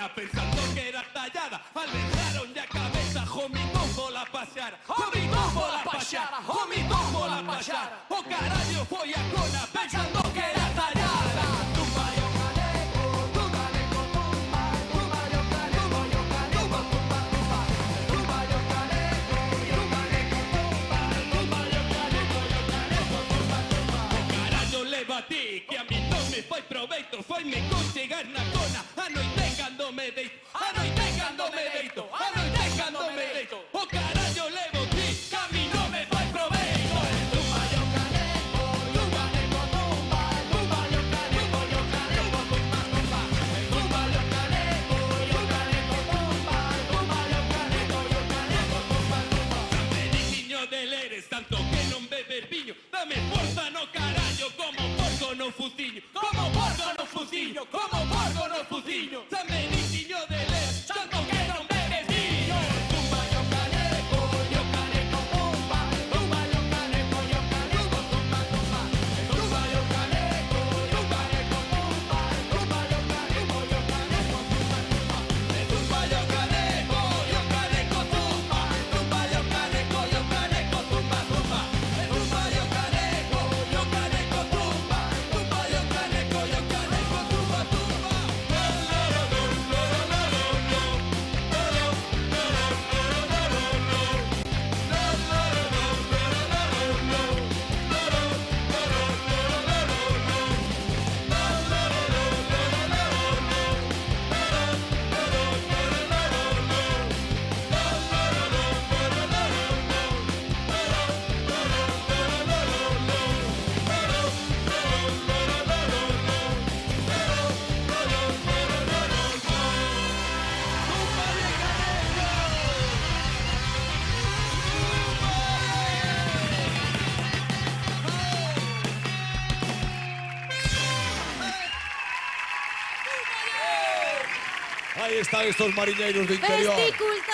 cona pensando que era tallada. Alejaron ya cabeza, jo mi tombo la paxara. Jo mi tombo la paxara, jo mi tombo la paxara. O carallo foi a cona pensando que era tallada. Tumba yo caleco, tumba yo caleco, yo caleco, tumba, tumba. Tumba yo caleco, yo caleco, tumba. Tumba yo caleco, yo caleco, tumba, tumba. O carallo le batí, que a mí non me foi proveito. Foime conchegar na cona, a noite cando me deito. A noite cando me deito, a noite cando me deito. O carallo levo ti, que a mí non me foi proveito. Tumba yo caleco, yo caleco, tumba. Tumba yo caleco, yo caleco, tumba, tumba. Tumba yo caleco, yo caleco, tumba. Tumba yo caleco, yo caleco, tumba, tumba. San Benitiño de Leres, tanto que non bebes viño. Dame forza no carallo, como porco no fuciño. Como porco no fuciño, como porco no fuciño. San Benitiño de Leres, tanto que non bebes viño. Tumba yo caleco, tumba. Tumba yo caleco, tumba, tumba. Tumba yo caleco, tumba. Tumba yo caleco, tumba, tumba. Tumba yo caleco, tumba. Tumba yo caleco, tumba, tumba. Tumba yo caleco, tumba. Tumba yo caleco, tumba, tumba. Ahí están estos mariñeiros de interior. Festicultad.